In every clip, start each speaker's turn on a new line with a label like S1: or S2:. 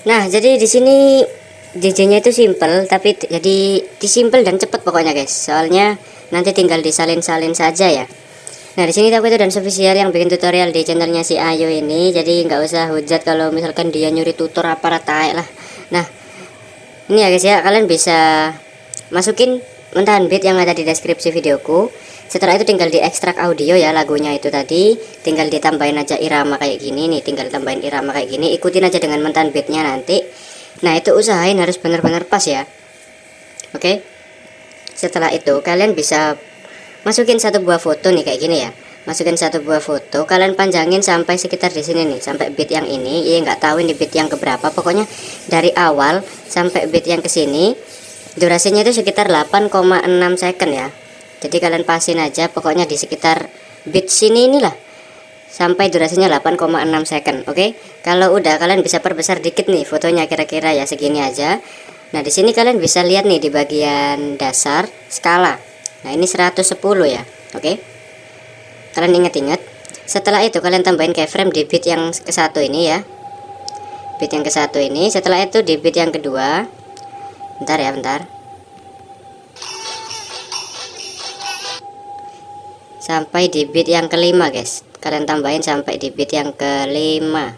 S1: Nah, jadi di sini JJ-nya itu simple, tapi jadi disimple dan cepet pokoknya guys. Soalnya nanti tinggal disalin-salin saja ya. Nah, di sini aku itu dan official yang bikin tutorial di channelnya si Ayu ini. Jadi nggak usah hujat kalau misalkan dia nyuri tutor apa rata lah. Nah, ini ya guys ya, kalian bisa masukin mentahan beat yang ada di deskripsi videoku. Setelah itu tinggal diekstrak audio ya lagunya itu tadi, tinggal ditambahin aja irama kayak gini nih, tinggal tambahin irama kayak gini, ikutin aja dengan mentahan beatnya nanti. Nah, itu usahain harus benar-benar pas ya. Oke. Setelah itu kalian bisa masukin satu buah foto nih kayak gini ya. Masukin satu buah foto, kalian panjangin sampai sekitar di sini nih, sampai beat yang ini. Ya nggak tahu ini beat yang keberapa, pokoknya dari awal sampai beat yang kesini durasinya itu sekitar 8,6 second ya. Jadi kalian pasin aja pokoknya di sekitar beat sini inilah sampai durasinya 8,6 second. Oke. Kalau udah kalian bisa perbesar dikit nih fotonya, kira-kira ya segini aja. Nah, di sini kalian bisa lihat nih di bagian dasar skala. Nah, ini 110 ya. Oke. Kalian ingat-ingat. Setelah itu kalian tambahin keyframe di beat yang ke satu ini ya. Beat yang ke satu ini. Setelah itu di beat yang kedua. Bentar ya, bentar. Sampai di beat yang kelima guys, kalian tambahin sampai di beat yang kelima.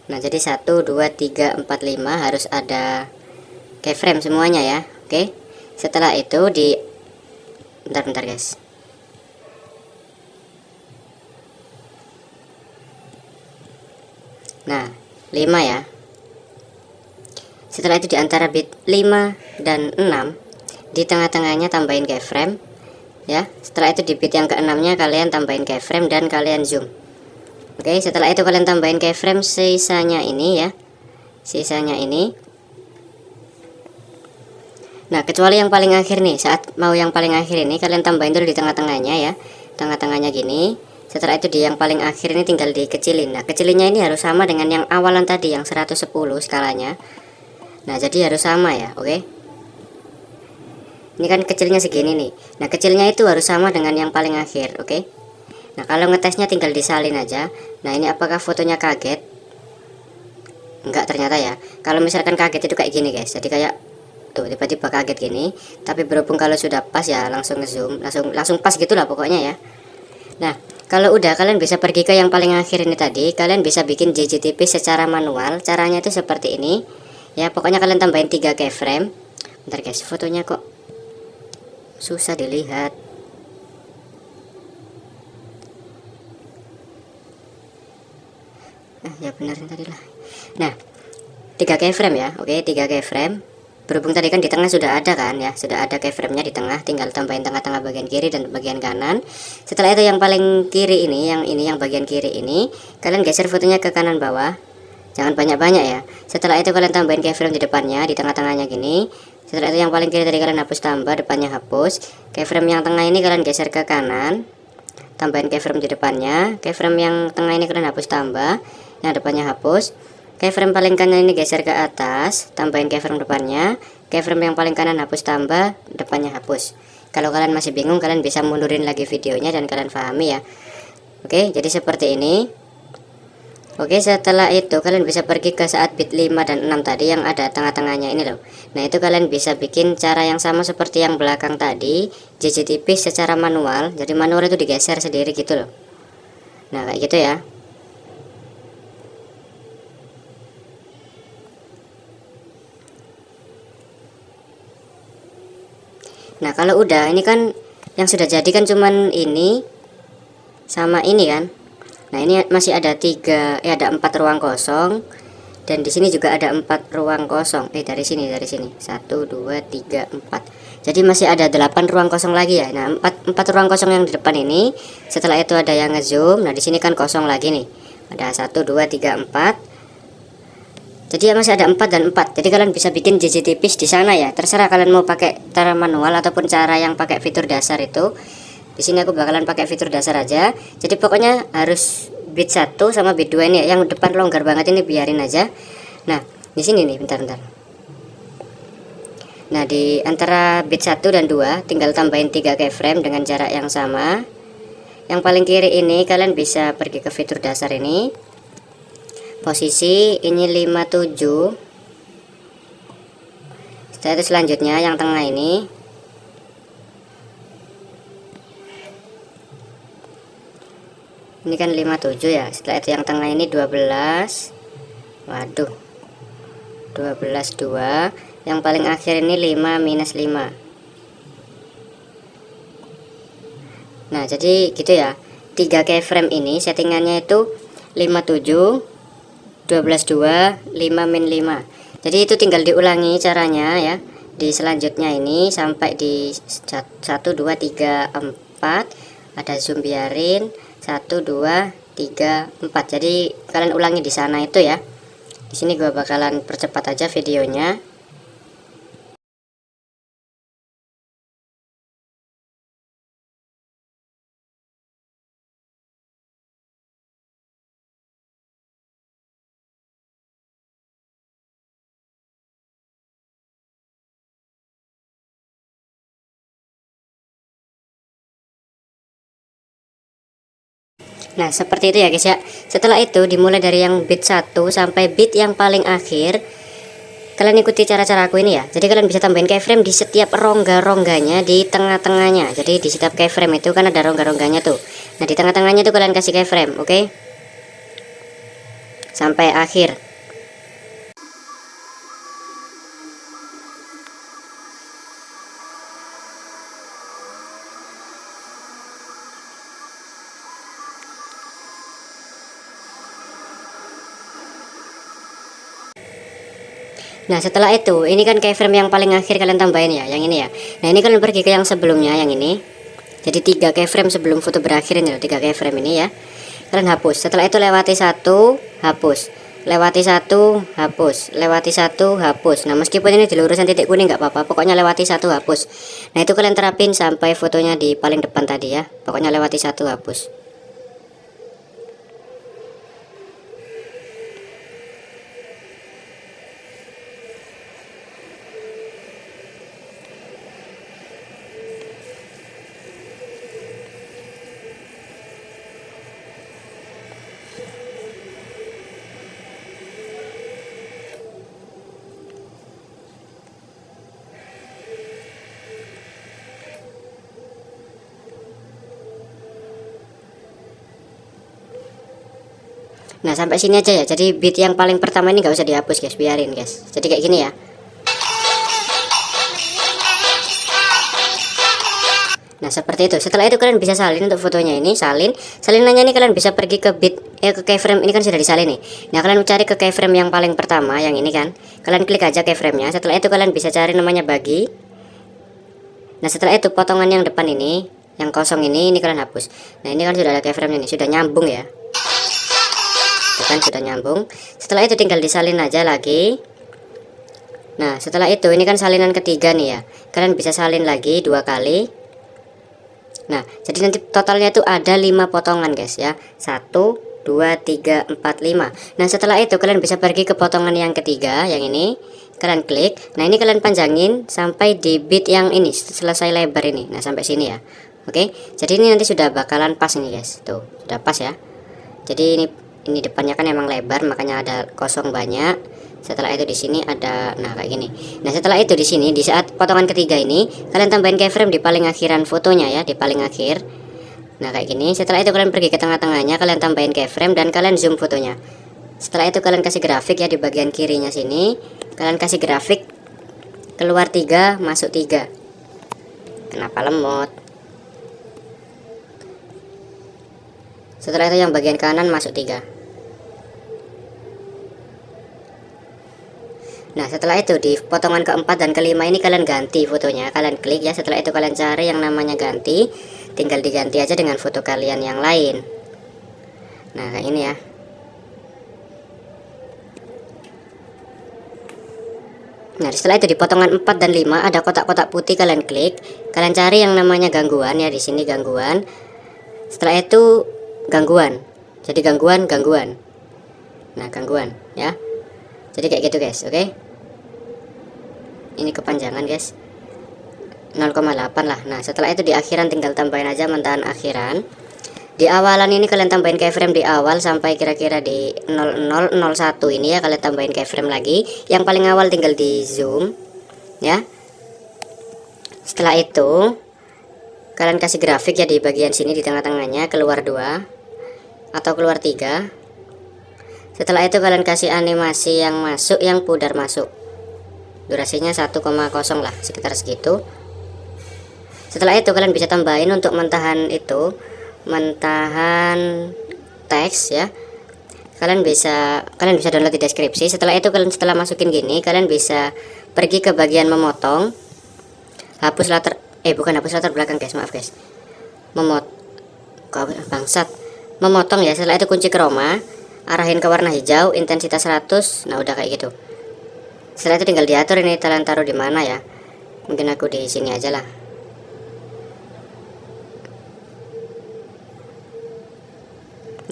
S1: Nah, jadi 1 2 3 4 5 harus ada keyframe semuanya ya. Oke. Setelah itu di bentar guys. Nah, 5 ya. Setelah itu di antara beat 5 dan 6 di tengah-tengahnya tambahin keyframe ya. Setelah itu di beat yang ke-6-nya kalian tambahin keyframe dan kalian zoom. Oke, setelah itu kalian tambahin keyframe sisanya ini ya. Sisanya ini. Nah, kecuali yang paling akhir nih, saat mau yang paling akhir ini kalian tambahin dulu di tengah-tengahnya ya. Tengah-tengahnya gini. Setelah itu di yang paling akhir ini tinggal dikecilin. Nah, kecilinnya ini harus sama dengan yang awalan tadi yang 110 skalanya. Nah, jadi harus sama ya, oke. Ini kan kecilnya segini nih. Nah, kecilnya itu harus sama dengan yang paling akhir, oke. Nah, kalau ngetesnya tinggal disalin aja. Nah, ini apakah fotonya kaget? Enggak ternyata ya. Kalau misalkan kaget itu kayak gini guys. Jadi kayak tuh tiba-tiba kaget gini. Tapi berhubung kalau sudah pas ya langsung ngezoom, langsung pas gitulah pokoknya ya. Nah, kalau udah kalian bisa pergi ke yang paling akhir ini tadi. Kalian bisa bikin JJTP secara manual. Caranya itu seperti ini. Ya, pokoknya kalian tambahin 3 keyframe. Bentar guys, fotonya kok susah dilihat. Ya benerin tadi lah. Nah, 3 keyframe ya. Oke, 3 keyframe. Berhubung tadi kan di tengah sudah ada kan ya, sudah ada keyframe-nya di tengah, tinggal tambahin tengah-tengah bagian kiri dan bagian kanan. Setelah itu yang paling kiri ini, yang bagian kiri ini, kalian geser fotonya ke kanan bawah. Jangan banyak-banyak ya. Setelah itu kalian tambahin keyframe di depannya, di tengah-tengahnya gini. Setelah itu yang paling kiri tadi kalian hapus tambah, depannya hapus. Keyframe yang tengah ini kalian geser ke kanan, tambahin keyframe di depannya. Keyframe yang tengah ini kalian hapus tambah, yang depannya hapus. Keyframe paling kanan ini geser ke atas, tambahin keyframe depannya. Keyframe yang paling kanan hapus tambah, depannya hapus. Kalau kalian masih bingung, kalian bisa mundurin lagi videonya dan kalian pahami ya. Oke, jadi seperti ini. Oke, setelah itu kalian bisa pergi ke saat beat 5 dan 6 tadi yang ada tengah-tengahnya ini loh. Nah, itu kalian bisa bikin cara yang sama seperti yang belakang tadi, JJTP secara manual. Jadi manual itu digeser sendiri gitu loh. Nah, kayak gitu ya. Nah, kalau udah ini kan yang sudah jadi kan cuman ini sama ini kan. Nah, ini masih ada 4 ruang kosong. Dan di sini juga ada 4 ruang kosong. Dari sini 1 2 3 4. Jadi masih ada 8 ruang kosong lagi ya. Nah, 4 ruang kosong yang di depan ini, setelah itu ada yang ngezoom. Nah, di sini kan kosong lagi nih. Ada 1 2 3 4. Jadi ya masih ada 4 dan 4. Jadi kalian bisa bikin JJ tipis di sana ya. Terserah kalian mau pakai cara manual ataupun cara yang pakai fitur dasar itu. Di sini aku bakalan pakai fitur dasar aja. Jadi pokoknya harus beat 1 sama beat 2 ini ya. Yang depan longgar banget ini biarin aja. Nah, di sini nih bentar. Nah, di antara beat 1 dan 2 tinggal tambahin 3 keyframe dengan jarak yang sama. Yang paling kiri ini kalian bisa pergi ke fitur dasar ini. posisi ini 57. Setelah itu selanjutnya yang tengah ini kan 57 ya. Setelah itu yang tengah ini 12. Waduh, 12 2. Yang paling akhir ini 5 minus 5. Nah jadi gitu ya, 3 keyframe ini settingannya itu 57 12 2 5 min 5. Jadi itu tinggal diulangi caranya ya di selanjutnya ini sampai di 1 2 3 4. Ada zoom biarin 1 2 3 4. Jadi kalian ulangi di sana itu ya. Di sini gua bakalan percepat aja videonya. Nah seperti itu ya guys ya. Setelah itu dimulai dari yang bit 1 sampai bit yang paling akhir, kalian ikuti cara-cara aku ini ya. Jadi kalian bisa tambahin keyframe di setiap rongga-rongganya di tengah-tengahnya. Jadi di setiap keyframe itu kan ada rongga-rongganya tuh. Nah di tengah-tengahnya tuh kalian kasih keyframe, oke? Sampai akhir. Nah setelah itu ini kan keyframe yang paling akhir kalian tambahin ya, yang ini ya. Nah ini kalian pergi ke yang sebelumnya, yang ini. Jadi 3 keyframe sebelum foto berakhir ini loh, 3 keyframe ini ya. Kalian hapus. Setelah itu lewati 1, hapus. Lewati 1, hapus. Lewati 1, hapus. Nah meskipun ini di lurusan titik kuning nggak apa-apa, pokoknya lewati 1, hapus. Nah itu kalian terapin sampai fotonya di paling depan tadi ya. Pokoknya lewati 1, hapus. Nah sampai sini aja ya. Jadi bit yang paling pertama ini nggak usah dihapus guys, biarin guys. Jadi kayak gini ya. Nah seperti itu. Setelah itu kalian bisa salin untuk fotonya ini, salinannya ini kalian bisa pergi ke bit ke keyframe ini kan sudah disalin nih. Nah kalian cari ke keyframe yang paling pertama, yang ini kan. Kalian klik aja keyframe-nya. Setelah itu kalian bisa cari namanya bagi. Nah setelah itu potongan yang depan ini, yang kosong ini kalian hapus. Nah ini kan sudah ada keyframe ini, sudah nyambung ya. Kan sudah nyambung. Setelah itu tinggal disalin aja lagi. Nah setelah itu ini kan salinan ketiga nih ya, kalian bisa salin lagi 2 kali. Nah jadi nanti totalnya itu ada 5 potongan guys ya, 1 2 3 4 5. Nah setelah itu kalian bisa pergi ke potongan yang ketiga, yang ini kalian klik. Nah ini kalian panjangin sampai di bit yang ini, selesai lebar ini. Nah sampai sini ya. Oke, jadi ini nanti sudah bakalan pas nih guys. Tuh sudah pas ya. Jadi ini depannya kan emang lebar, makanya ada kosong banyak. Setelah itu di sini ada, nah kayak gini. Nah setelah itu di sini di saat potongan ketiga ini kalian tambahin keyframe di paling akhiran fotonya ya, di paling akhir. Nah kayak gini. Setelah itu kalian pergi ke tengah-tengahnya, kalian tambahin keyframe dan kalian zoom fotonya. Setelah itu kalian kasih grafik ya di bagian kirinya sini. Kalian kasih grafik keluar 3 masuk 3. Kenapa lemot? Setelah itu yang bagian kanan masuk 3. Nah setelah itu di potongan keempat dan kelima ini kalian ganti fotonya. Kalian klik ya. Setelah itu kalian cari yang namanya ganti. Tinggal diganti aja dengan foto kalian yang lain. Nah kayak ini ya. Nah setelah itu di potongan 4 dan 5 ada kotak-kotak putih, kalian klik. Kalian cari yang namanya gangguan ya, di sini gangguan. Setelah itu gangguan. Jadi gangguan. Nah gangguan ya. Jadi kayak gitu guys, oke. Ini kepanjangan guys, 0,8 lah. Nah setelah itu di akhiran tinggal tambahin aja mentahan akhiran. Di awalan ini kalian tambahin keyframe di awal sampai kira-kira di 0001 ini ya, kalian tambahin keyframe lagi. Yang paling awal tinggal di zoom ya. Setelah itu kalian kasih grafik ya di bagian sini, di tengah-tengahnya keluar 2 atau keluar 3. Setelah itu kalian kasih animasi yang masuk, yang pudar masuk, durasinya 1,0 lah, sekitar segitu. Setelah itu kalian bisa tambahin untuk mentahan teks ya. Kalian bisa download di deskripsi. Setelah itu setelah masukin gini, kalian bisa pergi ke bagian memotong, hapus latar belakang guys, maaf guys, memotong ya. Setelah itu kunci chroma, arahin ke warna hijau, intensitas 100. Nah udah kayak gitu. Setelah itu tinggal diatur ini kalian taruh di mana ya, mungkin aku di sini aja lah.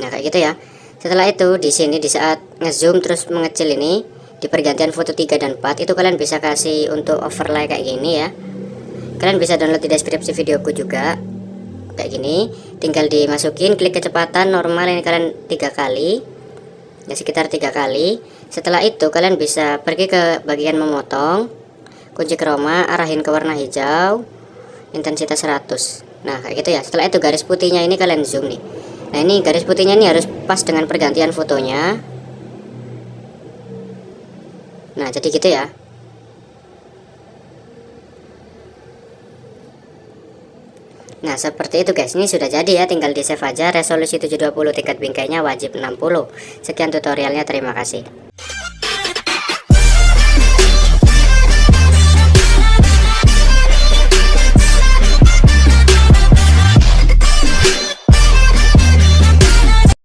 S1: Nah kayak gitu ya. Setelah itu di sini di saat ngezoom terus mengecil ini, di pergantian foto 3 dan 4 itu kalian bisa kasih untuk overlay kayak gini ya. Kalian bisa download di deskripsi videoku juga kayak gini. Tinggal dimasukin, klik kecepatan normal ini kalian 3 kali ya, sekitar 3 kali. Setelah itu kalian bisa pergi ke bagian memotong, kunci chroma, arahin ke warna hijau, intensitas 100. Nah kayak gitu ya. Setelah itu garis putihnya ini kalian zoom nih. Nah ini garis putihnya ini harus pas dengan pergantian fotonya. Nah jadi gitu ya. Nah seperti itu guys, ini sudah jadi ya, tinggal di save aja. Resolusi 720, tingkat bingkainya wajib 60. Sekian tutorialnya, terima kasih.